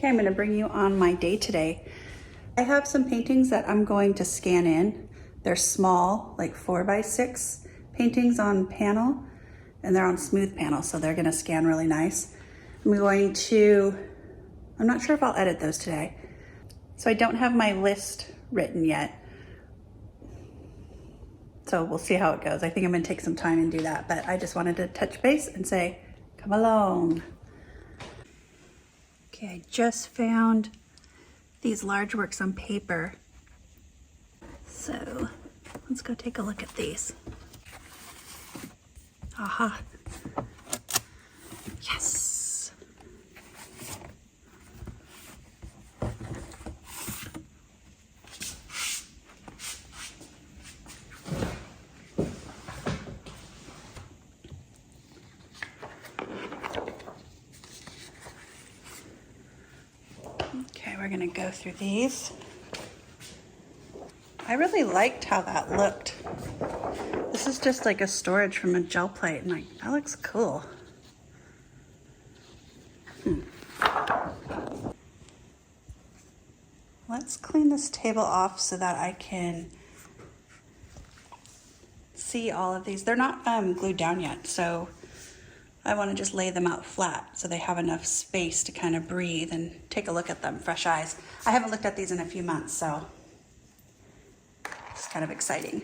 Okay, I'm going to bring you on my day today. I have some paintings that I'm going to scan in. They're small, like 4x6 paintings on panel, and they're on smooth panel, so they're going to scan really nice. I'm not sure if I'll edit those today. So I don't have my list written yet. So we'll see how it goes. I think I'm going to take some time and do that, but I just wanted to touch base and say, come along. Okay, I just found these large works on paper. So let's go take a look at these. Aha. Yes. Okay, we're gonna go through these. I really liked how that looked. This is just like a storage from a gel plate, and like, that looks cool. Let's clean this table off so that I can see all of these. They're not glued down yet, so I want to just lay them out flat so they have enough space to kind of breathe and take a look at them, fresh eyes. I haven't looked at these in a few months, so it's kind of exciting.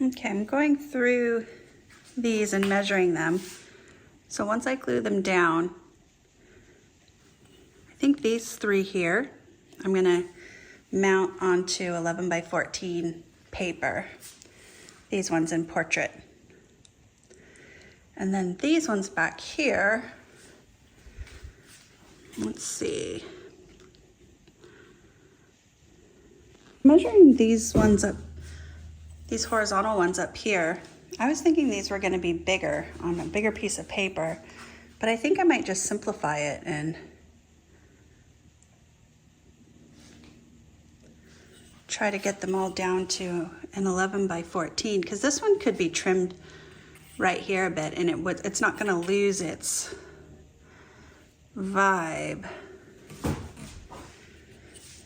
Okay, I'm going through these and measuring them. So once I glue them down, I think these 3 here, I'm gonna mount onto 11 by 14 paper. These ones in portrait. And then these ones back here, let's see. Measuring these ones up, these horizontal ones up here, I was thinking these were going to be bigger on a bigger piece of paper, but I think I might just simplify it and try to get them all down to an 11 by 14, because this one could be trimmed right here a bit and it's not going to lose its vibe.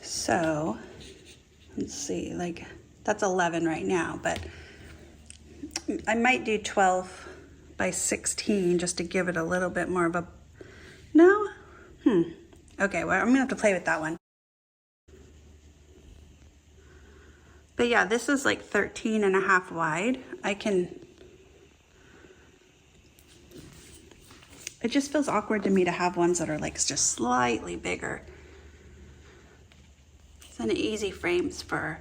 So let's see, like that's 11 right now, but I might do 12 by 16 just to give it a little bit more of a, no? Okay, well, I'm gonna have to play with that one. But yeah, this is like 13 and a half wide. It just feels awkward to me to have ones that are like just slightly bigger. It's an easy frames for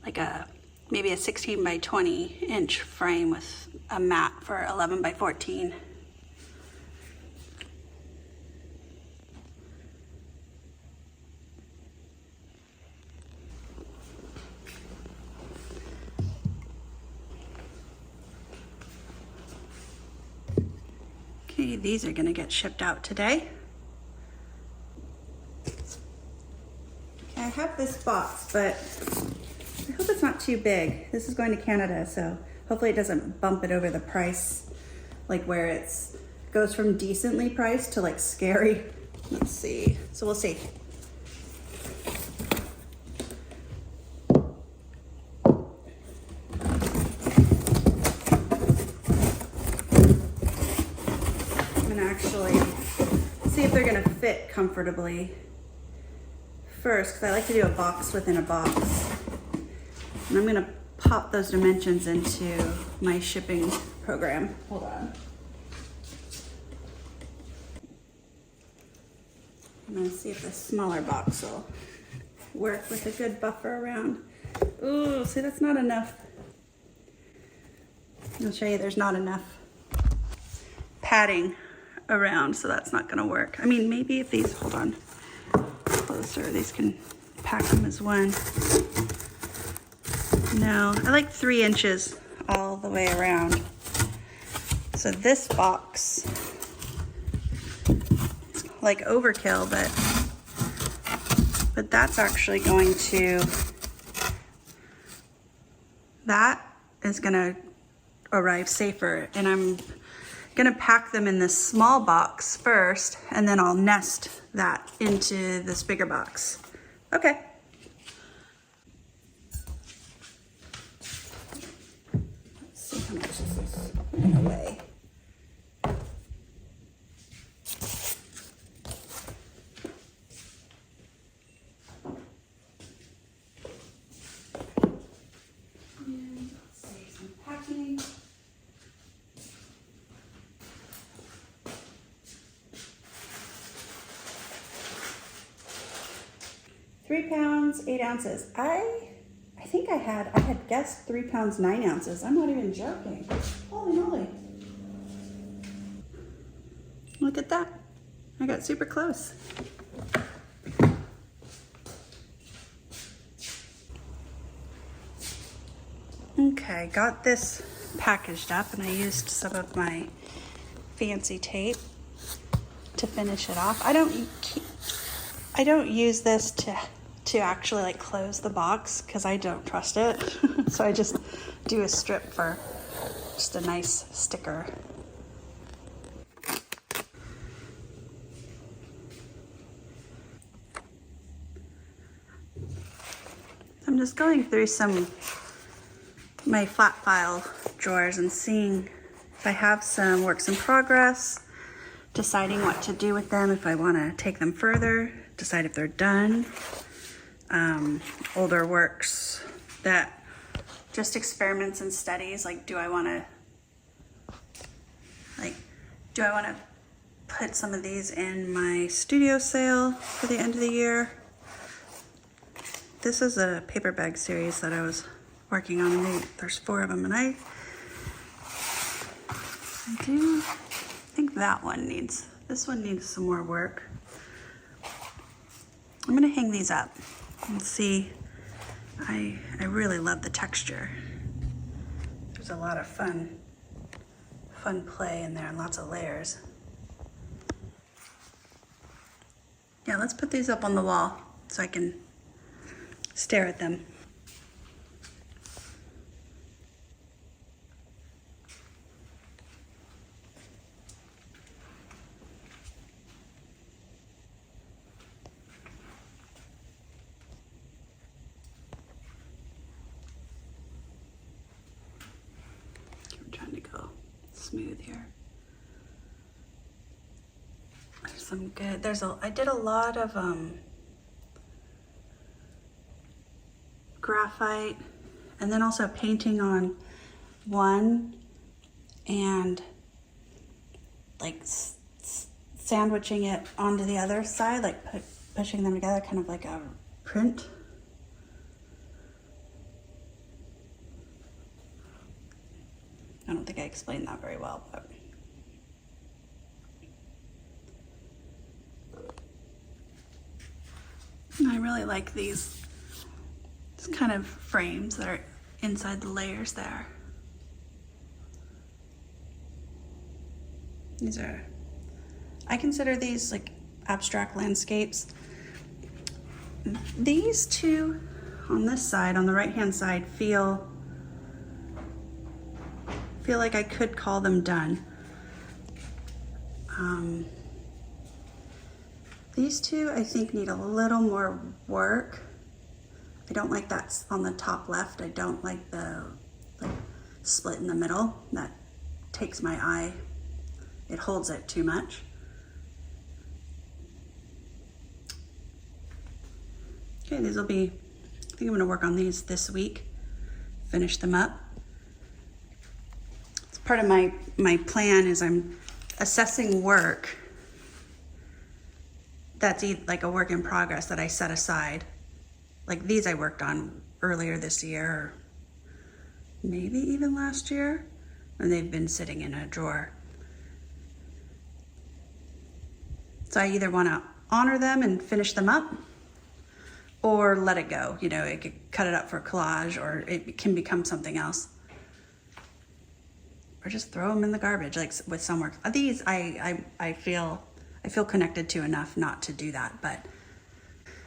like maybe a 16 by 20 inch frame with a mat for 11 by 14. Okay, these are gonna get shipped out today. I have this box, but I hope it's not too big. This is going to Canada, so hopefully it doesn't bump it over the price, like where it's goes from decently priced to like scary. Let's see. So we'll see. I'm gonna actually see if they're gonna fit comfortably first, because I like to do a box within a box. And I'm gonna pop those dimensions into my shipping program. Hold on. I'm gonna see if the smaller box will work with a good buffer around. Ooh, see, that's not enough. I'll show you there's not enough padding around, so that's not gonna work. I mean, maybe if these, hold on, closer, these can pack them as one. No, I like 3 inches all the way around. So this box, it's like overkill, but that's actually going to, that is gonna arrive safer, and I'm gonna pack them in this small box first, and then I'll nest that into this bigger box. Okay. Let's see how much this is in a way. And let's save some packing. 3 pounds, 8 ounces. I think I had guessed 3 pounds, 9 ounces. I'm not even joking. Holy moly. Look at that. I got super close. Okay, got this packaged up, and I used some of my fancy tape to finish it off. I don't use this to actually like close the box because I don't trust it. So I just do a strip for just a nice sticker. I'm just going through my flat file drawers and seeing if I have some works in progress, deciding what to do with them, if I want to take them further, decide if they're done. Older works that just experiments and studies. Like, do I want to put some of these in my studio sale for the end of the year? This is a paper bag series that I was working on, and there's 4 of them, and I do think this one needs some more work. I'm gonna hang these up and see. I really love the texture. There's a lot of fun play in there and lots of layers. Yeah, let's put these up on the wall so I can stare at them. I'm trying to go smooth here. There's some good, I did a lot of graphite, and then also painting on one and like sandwiching it onto the other side, like pushing them together, kind of like a print. I don't think I explained that very well, but I really like these kind of frames that are inside the layers there. I consider these like abstract landscapes. These two on this side, on the right-hand side, feel like I could call them done. These two I think need a little more work. I don't like that on the top left. I don't like the split in the middle. That takes my eye. It holds it too much. Okay, these will be, I think I'm gonna work on these this week, finish them up. It's part of my plan is I'm assessing work that's like a work in progress that I set aside. Like these I worked on earlier this year, or maybe even last year, and they've been sitting in a drawer. So I either want to honor them and finish them up, or let it go. You know, I could cut it up for collage, or it can become something else. Or just throw them in the garbage, like with some work. These I feel connected to enough not to do that, but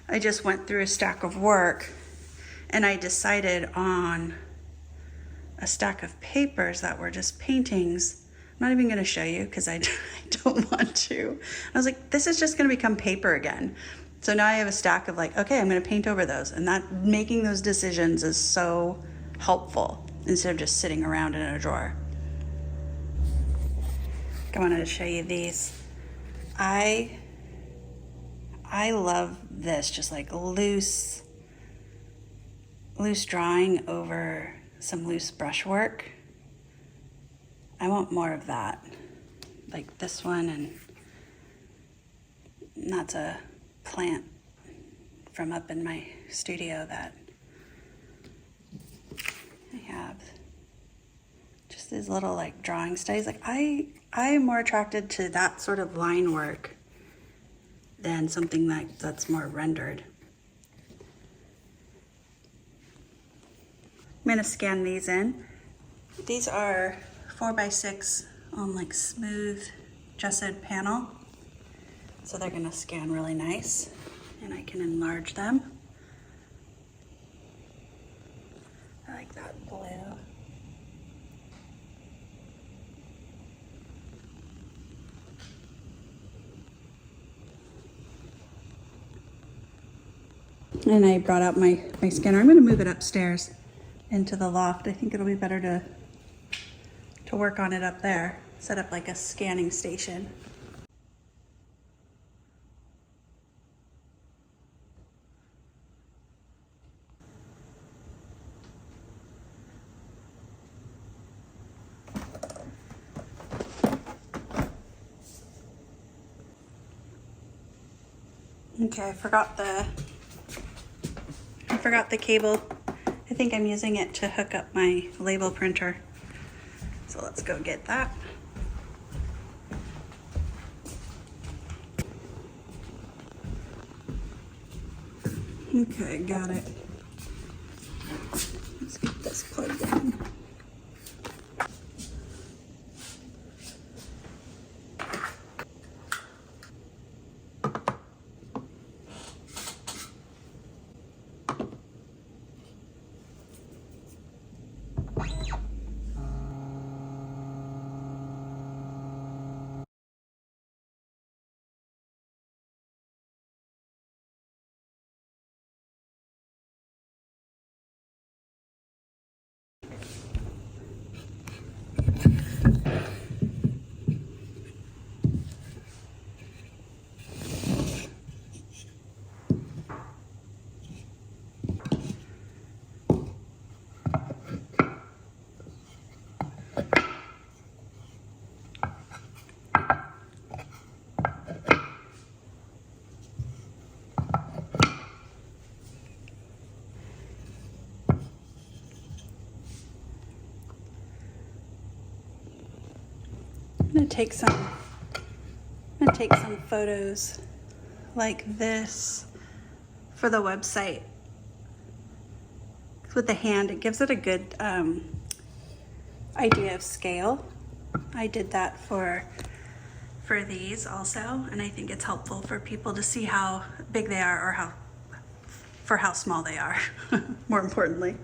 I just went through a stack of work and I decided on a stack of papers that were just paintings. I'm not even gonna show you because I don't want to. I was like, this is just gonna become paper again. So now I have a stack of like, okay, I'm gonna paint over those, and that making those decisions is so helpful instead of just sitting around in a drawer. I wanted to show you these. I love this, just like loose drawing over some loose brushwork. I want more of that, like this one, and that's a plant from up in my studio that I have. Just these little like drawing studies. Like I am more attracted to that sort of line work than something that's more rendered. I'm gonna scan these in. These are 4x6 on like smooth gessoed panel. So they're gonna scan really nice, and I can enlarge them. I like that blue. And I brought out my scanner. I'm gonna move it upstairs into the loft. I think it'll be better to work on it up there. Set up like a scanning station. Okay, I forgot the cable. I think I'm using it to hook up my label printer. So let's go get that. Okay, got it. Let's get this plugged in. I'm gonna take some photos like this for the website. With the hand, it gives it a good idea of scale. I did that for these also, and I think it's helpful for people to see how big they are or how small they are, more importantly.